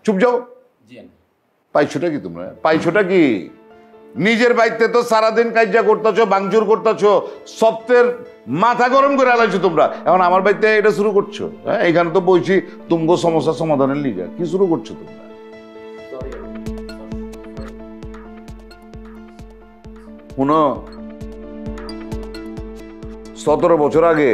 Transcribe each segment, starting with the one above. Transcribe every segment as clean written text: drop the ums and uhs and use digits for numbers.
চুপ যাও। পাইছোটা কি তোমরা? পাইছোটা কি? নিজের বাড়িতে তো সারাদিন কাজা করতেছো, ভাঙচুর করতেছো, সপ্তের মাথা গরম করে আলাইছো তোমরা। এখন আমার বাড়িতে এটা শুরু করছো? হ্যাঁ, এখানে তো বলছি তুমগো সমস্যা সমাধানের লিগা। কি শুরু করছো তোমরা? শুনো, 17 বছর আগে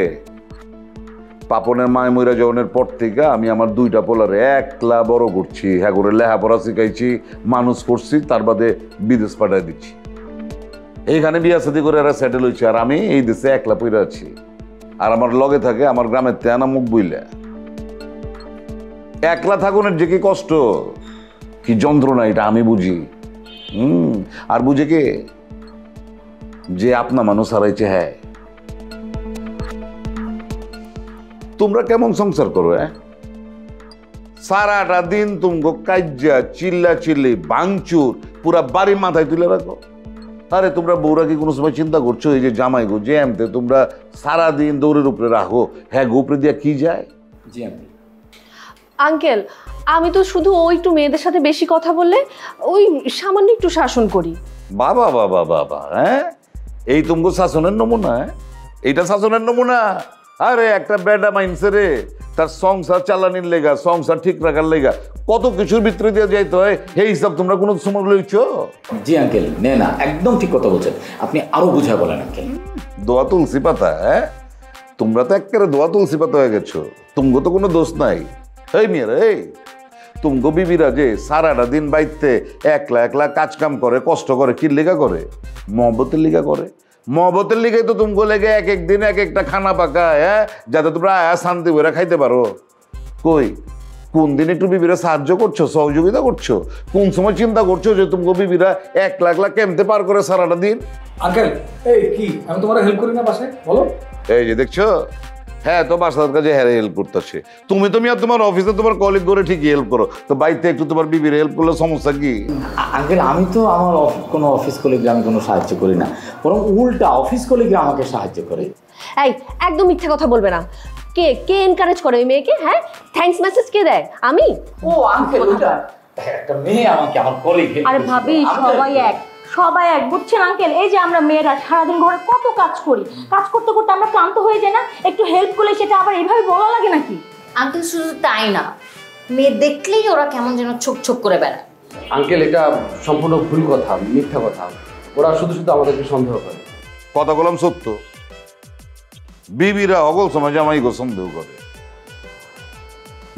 পাপনের মায় মইরা জনের পর থেকে আমি আমার 2টা পোলারে একলা বড় করছি, হ্যাঁ করে লেখাপড়া শিখাইছি, মানুষ করছি, তার বাদে বিদেশ পাঠাই দিচ্ছি। এইখানে বিয়া শাদী করে এরা সেটেল হয়েছে, আর আমি এই দেশে একলা পইরা আছি। আর আমার লগে থাকে আমার গ্রামের তেনা মুখ বইলা। একলা থাকুনের যে কি কষ্ট, কি যন্ত্রণা, এটা আমি বুঝি। আর বুঝে কে? যে আপনা মানুষ হারাইছে। হ্যাঁ, তোমরা কেমন সংসার করো? সারাটা দিন তুমগো কাজ্জা, চিল্লা চিল্লি, ভাঙচুর, পুরা বাড়ি মাথায় তুলে রাখো। আরে তোমরা বউরা কি কোনো সময় চিন্তা করছো এই যে জামাই গো যে এমতে তোমরা সারাদিন দৌড়ের উপরে রাখো, হ্যাঁ উপরে দিয়া কি যায়? জি আন্টি। আঙ্কেল, আমি তো শুধু ওই একটু মেয়েদের সাথে বেশি কথা বললে ওই সামান্য একটু শাসন করি। বাবা বাবা বাবা, হ্যাঁ এই তুমগো শাসনের নমুনা? এইটা শাসনের নমুনা? আরে একটা বেডা মাইন্ডসে রে, তার সংসার চালানির লেগা, সংসার ঠিক রাখার লেগা কত কিছুর ভিতরে দিয়ে যাইতে হয়, এই হিসাব তোমরা কোনো সময় লইছো? জি আঙ্কেল, না একদম ঠিক কথা বলছেন আপনি, আরো বুঝায় বলেন আঙ্কেল। দোয়া তুলসী পাতা? হ্যাঁ, তোমরা তো একেবারে দোয়া তুলসী পাতা হয়ে গেছো। তুমগো তো কোনো দোষ নাই। এই মেয়েরা, এই তুমগো বিবিরা যে সারাটা দিন বাইতে একলা একলা কাজ কাম করে, কষ্ট করে, কি লেগা করে? মহব্বতের লিগা করে। মহব্বতের লিগে তো তুমগো লেগে এক এক দিন এক একটা খানা পাকায়, হ্যাঁ, যাতে তোমরা শান্তি করে খাইতে পারো। কই কোন দিন একটু বিবিরা সাহায্য করছো, সহযোগিতা করছো? কোন সময় চিন্তা করছো যে তুমগো বিবিরা একলা একলা কেমতে পার করে সারাটা দিন? আঙ্কেল, এই কি আমি তোমার হেল্প করি না বাসায়? বলো। এই যে দেখছো, হ্যাঁ তো বাসার কাজে হ্যাঁ হেল্প করতেছে। তুমি আর তোমার অফিসে তোমার কলিগ করে ঠিকই হেল্প করো, তো বাড়িতে একটু তোমার বিবির হেল্প করলে সমস্যা কি? আঙ্কেল, আমি তো আমার কোনো অফিস কলিগরা আমি কোনো সাহায্য করি না, বরং উল্টা অফিস কলিগরা আমাকে সাহায্য করে। এই একদম মিথ্যা কথা বলবে না। কে কে এনকারেজ করে ওই মেয়েকে? হ্যাঁ, থ্যাঙ্কস মেসেজ কে দেয়? আমি? ও আঙ্কেল, ওটা একটা মেয়ে আমাকে আমার কলিগ। আরে ভাবি, সবাই এক বুঝছেন আঙ্কেল? এই যে আমরা মেয়েরা সারাদিন ঘরে কত কাজ করি, কাজ করতে করতে আমরা ক্লান্ত হয়ে যাই না? একটু হেল্প করলে সেটা আবার এইভাবে বলা লাগে নাকি? আঙ্কেল শুধু তাই না, মেয়ে দেখলেই ওরা কেমন যেন ছোপ ছোপ করে বেড়ায়। আঙ্কেল, এটা সম্পূর্ণ ভুল কথা, মিথ্যা কথা। ওরা শুধু শুধু আমাদেরকে সন্দেহ করে। কথা বললাম সত্য, বিবিরা অগল সময় জামাইকে সন্দেহ করে।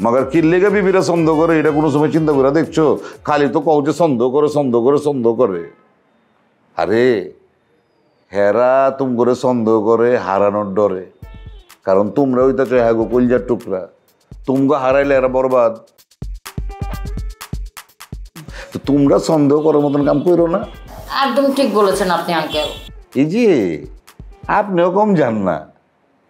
মগর কি লেগে বিবিরা সন্দেহ করে এটা কোনো সময় চিন্তা করে দেখছো? খালি তো কও যে সন্দেহ করে। আরে হেরা তুম করে সন্দেহ করে হারানোর ডরে, কারণ তোমরা ওইটা হ্যাঁ গো কলজার টুকরা, তুমগো হারাইলে এরা বরবাদ। তো তোমরা সন্দেহ করার মতন কাম করো না। একদম ঠিক বলেছেন আপনি আঙ্কেল। এই যে আপনিও কম যান না,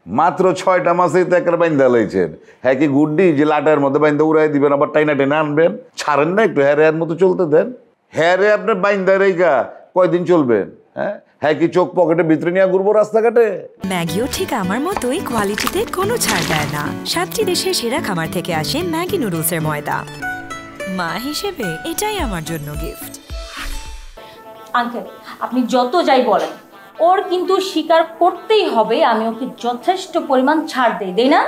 মাত্র 6টা মাসেই তো একটা বাইন্দা লাইছেন। হ্যাঁ কি গুড্ডি যে লাটার মধ্যে বাইন্দা উড়াই দিবেন আবার টাইনা টেনে আনবেন? ছাড়েন না একটু, হ্যাঁ মতো চলতে দেন। হ্যাঁ আপনার বাইন্দা রেখা কয়দিন চলবেন? হ্যাঁ কি চোখ পকেটে ভিতরে নিয়ে ঘুরবো রাস্তাঘাটে? ম্যাগিও ঠিক আমার মতোই কোয়ালিটিতে কোনো ছাড় দেয় না। 7টি দেশের সেরা খামার থেকে আসে ম্যাগি নুডলসের ময়দা। মা হিসেবে এটাই আমার জন্য গিফট। আঙ্কেল, আপনি যত যাই বলেন, ওর কিন্তু স্বীকার করতেই হবে আমি ওকে যথেষ্ট পরিমাণ ছাড় দেই না?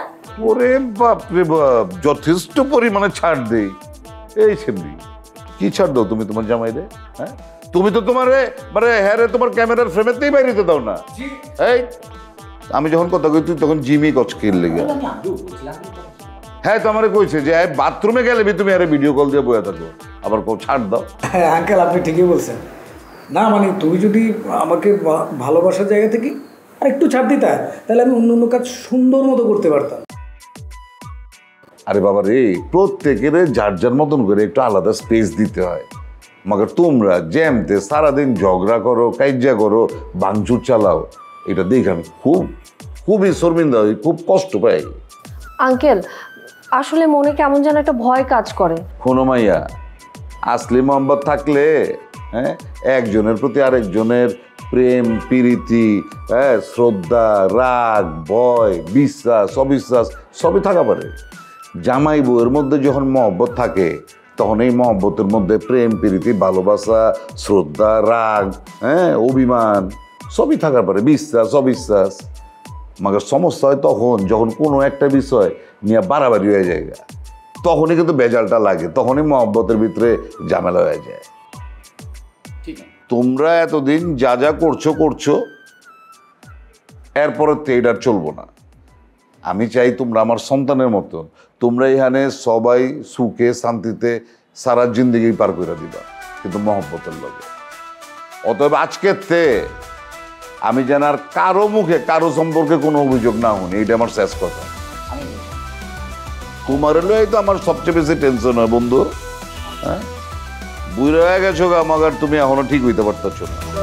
ওরে বাপ রে বাপ, যথেষ্ট পরিমাণে ছাড় দেই? এই সেমনি কি ছাড় দাও তুমি তোমার জামাইরে? হ্যাঁ, তুমি তো তোমার মানে হ্যাঁ তোমার ক্যামেরার ফ্রেমেতেই বাইরে দাও না। এই আমি যখন কথা কই তুই তখন জিমি কচকির লেগে। হ্যাঁ তো আমারে কইছে যে বাথরুমে গেলে তুমি আরে ভিডিও কল দিয়ে বয়ে থাকো, আবার কেউ ছাড় দাও। হ্যাঁ আঙ্কেল, আপনি ঠিকই বলছেন। না মানে তুমি যদি আমাকে ভালোবাসার জায়গা থেকে আর একটু ছাড় দিতা, তাহলে আমি অন্য কাজ সুন্দর মতো করতে পারতাম। আরে বাবা রে, প্রত্যেকের যার যার মতন করে একটু আলাদা স্পেস দিতে হয়। মগর তোমরা জ্যামতে সারাদিন ঝগড়া করো, কাইজা করো, ভাঙচুর চালাও, এটা দেখে আমি খুবই শর্মিন্দা হই, খুব কষ্ট পাই। আঙ্কেল, আসলে মনে কেমন যেন একটা ভয় কাজ করে। শোনো মাইয়া, আসলে মোহাম্মত থাকলে হ্যাঁ একজনের প্রতি আরেকজনের প্রেম, প্রীতি, হ্যাঁ শ্রদ্ধা, রাগ, ভয়, বিশ্বাস, অবিশ্বাস সবই থাকা পারে। জামাই বউয়ের মধ্যে যখন মহব্বত থাকে তখন এই মহব্বতের মধ্যে প্রেম প্রীতি ভালোবাসা শ্রদ্ধা রাগ হ্যাঁ অভিমান সবই থাকার পরে বিশ্বাস অবিশ্বাস মাগার সমস্যা হয় তখন যখন কোনো একটা বিষয় নিয়ে বাড়াবাড়ি হয়ে যায় তখনই কিন্তু বেজালটা লাগে তখনই মহব্বতের ভিতরে ঝামেলা হয়ে যায় তোমরা এতদিন যা যা করছো এরপরে তো এটা চলবো না আমি চাই তোমরা আমার সন্তানের মতো তোমরা এখানে সবাই সুখে শান্তিতে সারা জিন্দগি পার করে দিবা কিন্তু মহব্বতের লগে অতএব আজকের তে আমি যেন আর কারো মুখে কারো সম্পর্কে কোনো অভিযোগ না শুনি এটা আমার শেষ কথা তোমার লই তো আমার সবচেয়ে বেশি টেনশন হয় বন্ধু হ্যাঁ বুড়ো হয়ে গেছো গা মাগার তুমি এখনো ঠিক হইতে পারতেছো না